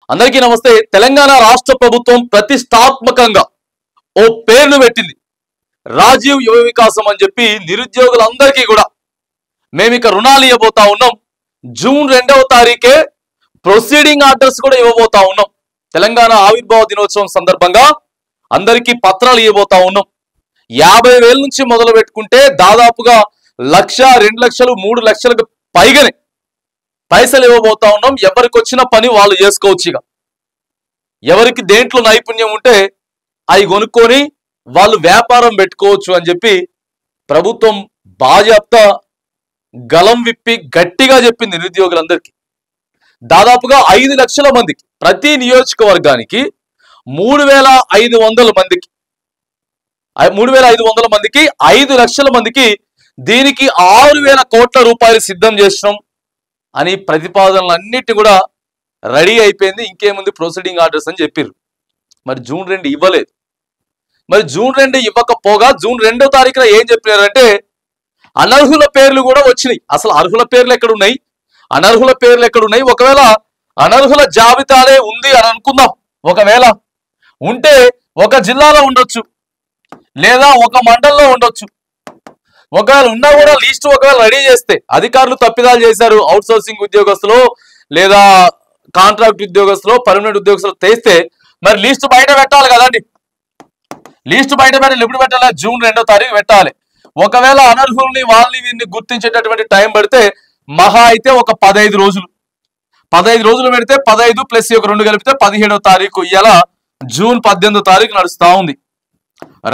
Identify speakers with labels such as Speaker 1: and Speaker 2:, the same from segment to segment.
Speaker 1: అందరికీ నమస్తే. తెలంగాణ రాష్ట్ర ప్రభుత్వం ప్రతిష్టాత్మకంగా ఓ పేరును పెట్టింది, రాజీవ్ యువ వికాసం అని చెప్పి. నిరుద్యోగులందరికీ కూడా మేమిక రుణాలు ఇవ్వబోతా ఉన్నాం. జూన్ 2వ తారీఖే ప్రొసీడింగ్ ఆర్డర్స్ కూడా ఇవ్వబోతా ఉన్నాం. తెలంగాణ ఆవిర్భావ దినోత్సవం సందర్భంగా అందరికీ పత్రాలు ఇవ్వబోతా ఉన్నాం. 50,000 నుంచి మొదలు పెట్టుకుంటే దాదాపుగా 1,00,000, 2 లక్షలు, 3 లక్షలకు పైగానే పైసలు ఇవ్వబోతా ఉన్నాం. ఎవరికి వచ్చిన పని వాళ్ళు చేసుకోవచ్చు. ఇక ఎవరికి దేంట్లో నైపుణ్యం ఉంటే అవి కొనుక్కొని వాళ్ళు వ్యాపారం పెట్టుకోవచ్చు అని చెప్పి ప్రభుత్వం బాజాప్తా గలం విప్పి గట్టిగా చెప్పింది నిరుద్యోగులందరికీ. దాదాపుగా 5 లక్షల మందికి, ప్రతి నియోజకవర్గానికి 3,500 మందికి 3,500 మందికి 5 లక్షల మందికి దీనికి 6,000 కోట్ల రూపాయలు సిద్ధం చేసినాం అని ప్రతిపాదనలన్నిటి కూడా రెడీ అయిపోయింది. ఇంకేముంది, ప్రొసీడింగ్ ఆర్డర్స్ అని చెప్పారు. మరి జూన్ 2 ఇవ్వలేదు. మరి జూన్ 2 ఇవ్వకపోగా జూన్ 2వ తారీఖున ఏం చెప్పినారంటే అనర్హుల పేర్లు కూడా వచ్చినాయి. అసలు అర్హుల పేర్లు ఎక్కడున్నాయి, అనర్హుల పేర్లు ఎక్కడున్నాయి? ఒకవేళ అనర్హుల జాబితానే ఉంది అని అనుకుందాం. ఒకవేళ ఉంటే ఒక జిల్లాలో ఉండొచ్చు, లేదా ఒక మండలంలో ఉండొచ్చు. ఒకవేళ ఉన్నా కూడా లిస్ట్ ఒకవేళ రెడీ చేస్తే అధికారులు తప్పిదాలు చేశారు, అవుట్ సోర్సింగ్ ఉద్యోగస్తులు లేదా కాంట్రాక్ట్ ఉద్యోగస్తులు, పర్మనెంట్ ఉద్యోగస్తులు తెస్తే మరి లిస్ట్ బయట పెట్టాలి కదండి. లిస్ట్ బయట పెట్టాలి. ఎప్పుడు పెట్టాలి? జూన్ 2వ తారీఖు పెట్టాలి. ఒకవేళ అనర్హుల్ని వాళ్ళని వీరిని గుర్తించేటటువంటి టైం పడితే మహా అయితే ఒక 15 రోజులు. 15 రోజులు పెడితే 15 ప్లస్ 2 కలిపితే 17వ తారీఖు. ఇవాళ జూన్ 18వ తారీఖు నడుస్తా ఉంది.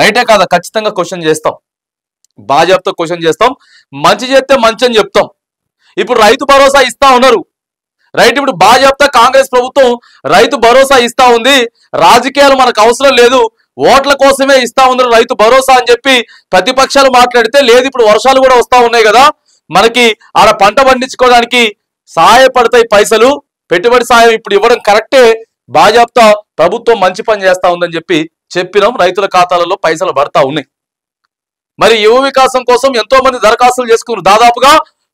Speaker 1: రైటే కాదా? ఖచ్చితంగా క్వశ్చన్ చేస్తాం, బాజాప్తా క్వశ్చన్ చేస్తాం. మంచి చేస్తే మంచి అని చెప్తాం. ఇప్పుడు రైతు భరోసా ఇస్తా ఉన్నారు. రైట్, ఇప్పుడు బాజాప్తా కాంగ్రెస్ ప్రభుత్వం రైతు భరోసా ఇస్తా ఉంది. రాజకీయాలు మనకు అవసరం లేదు, ఓట్ల కోసమే ఇస్తా ఉన్నారు రైతు భరోసా అని చెప్పి ప్రతిపక్షాలు మాట్లాడితే, లేదు ఇప్పుడు వర్షాలు కూడా వస్తా ఉన్నాయి కదా, మనకి ఆడ పంట పండించుకోవడానికి సహాయపడతాయి పైసలు, పెట్టుబడి సాయం ఇప్పుడు ఇవ్వడం కరెక్టే, బాజాప్తా ప్రభుత్వం మంచి పని చేస్తా ఉందని చెప్పి చెప్పినాం. రైతుల ఖాతాలలో పైసలు పడతా ఉన్నాయి. మరి యువ వికాసం కోసం ఎంతో మంది దరఖాస్తులు చేసుకున్నారు. దాదాపుగా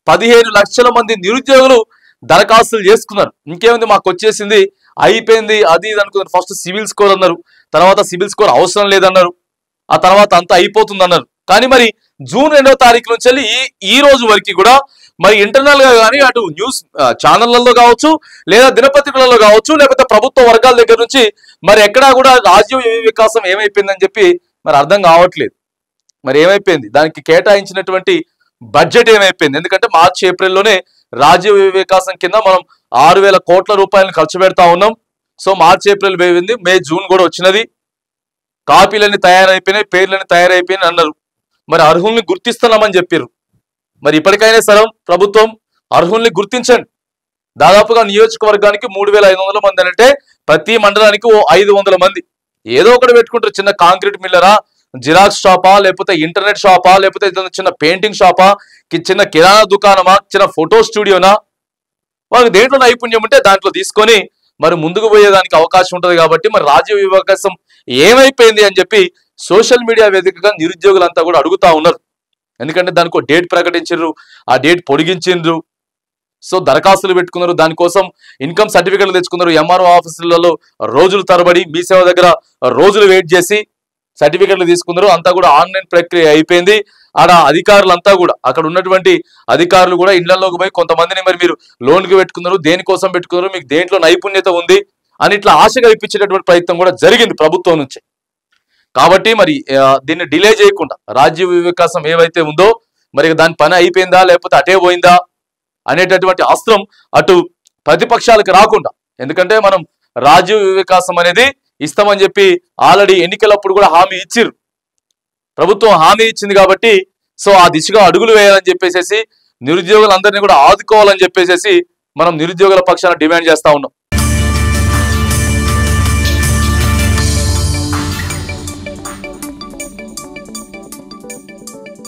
Speaker 1: 15 లక్షల మంది నిరుద్యోగులు దరఖాస్తులు చేసుకున్నారు. ఇంకేముంది, మాకు వచ్చేసింది, అయిపోయింది, అది ఇది అనుకున్నారు. ఫస్ట్ సివిల్ స్కోర్ అన్నారు, తర్వాత సివిల్ స్కోర్ అవసరం లేదన్నారు, ఆ తర్వాత అంతా అయిపోతుంది అన్నారు. కానీ మరి జూన్ 2వ తారీఖు నుంచి వెళ్ళి ఈ రోజు వరకు కూడా మరి ఇంటర్నల్ గా కానీ అటు న్యూస్ ఛానళ్లలో కావచ్చు, లేదా దినపత్రికలలో కావచ్చు, లేకపోతే ప్రభుత్వ వర్గాల దగ్గర నుంచి మరి ఎక్కడా కూడా రాజీవ్ యువ వికాసం ఏమైపోయిందని చెప్పి మరి అర్థం కావట్లేదు. మరి ఏమైపోయింది, దానికి కేటాయించినటువంటి బడ్జెట్ ఏమైపోయింది? ఎందుకంటే మార్చి ఏప్రిల్లోనే రాజీవ్ వికాసం కింద మనం 6,000 కోట్ల రూపాయలను ఖర్చు పెడతా ఉన్నాం. సో మార్చి ఏప్రిల్ పోయింది, మే జూన్ కూడా వచ్చినది. కాపీలన్నీ తయారైపోయినాయి, పేర్లన్నీ తయారైపోయినాయి అన్నారు. మరి అర్హుల్ని గుర్తిస్తున్నామని చెప్పారు. మరి ఇప్పటికైనా సరే ప్రభుత్వం అర్హుల్ని గుర్తించండి. దాదాపుగా నియోజకవర్గానికి 3,500 మంది అంటే ప్రతి మండలానికి ఓ 500 మంది ఏదో ఒకటి పెట్టుకుంటారు. చిన్న కాంక్రీట్ మిల్లరా, జిరాక్స్ షాపా, లేకపోతే ఇంటర్నెట్ షాపా, లేకపోతే చిన్న పెయింటింగ్ షాపా, చిన్న కిరాణా దుకాణమా, చిన్న ఫోటో స్టూడియోనా, వాళ్ళకి దేంట్లో నైపుణ్యం ఉంటే దాంట్లో తీసుకొని మరి ముందుకు పోయేదానికి అవకాశం ఉంటుంది. కాబట్టి మరి రాజీవ్ వికాసం ఏమైపోయింది అని చెప్పి సోషల్ మీడియా వేదికగా నిరుద్యోగులంతా కూడా అడుగుతా ఉన్నారు. ఎందుకంటే దానికి ఒక డేట్ ప్రకటించారు, ఆ డేట్ పొడిగించారు. సో దరఖాస్తులు పెట్టుకున్నారు, దానికోసం ఇన్కమ్ సర్టిఫికెట్లు తెచ్చుకున్నారు. ఎంఆర్ఓ ఆఫీసులలో రోజులు తరబడి, మీ సేవ దగ్గర రోజులు వెయిట్ చేసి సర్టిఫికెట్లు తీసుకున్నారు. అంతా కూడా ఆన్లైన్ ప్రక్రియ అయిపోయింది. ఆడ అధికారులంతా కూడా, అక్కడ ఉన్నటువంటి అధికారులు కూడా ఇళ్లలోకి పోయి కొంతమందిని మరి మీరు లోన్కి పెట్టుకున్నారు, దేనికోసం పెట్టుకున్నారు, మీకు దేంట్లో నైపుణ్యత ఉంది అని ఇట్లా ఆశగా ఇప్పించేటటువంటి ప్రయత్నం కూడా జరిగింది ప్రభుత్వం నుంచి. కాబట్టి మరి దీన్ని డిలే చేయకుండా రాజీవ్ వికాసం ఏవైతే ఉందో మరి దాని పని అయిపోయిందా లేకపోతే అటే పోయిందా అనేటటువంటి అస్త్రం అటు ప్రతిపక్షాలకు రాకుండా, ఎందుకంటే మనం రాజీవ్ వికాసం అనేది ఇస్తామని చెప్పి ఆల్రెడీ ఎన్నికలప్పుడు కూడా హామీ ఇచ్చిర్రు, ప్రభుత్వం హామీ ఇచ్చింది. కాబట్టి సో ఆ దిశగా అడుగులు వేయాలని చెప్పేసి నిరుద్యోగులందరినీ కూడా ఆదుకోవాలని చెప్పేసి మనం నిరుద్యోగుల పక్షాన డిమాండ్ చేస్తా ఉన్నాం.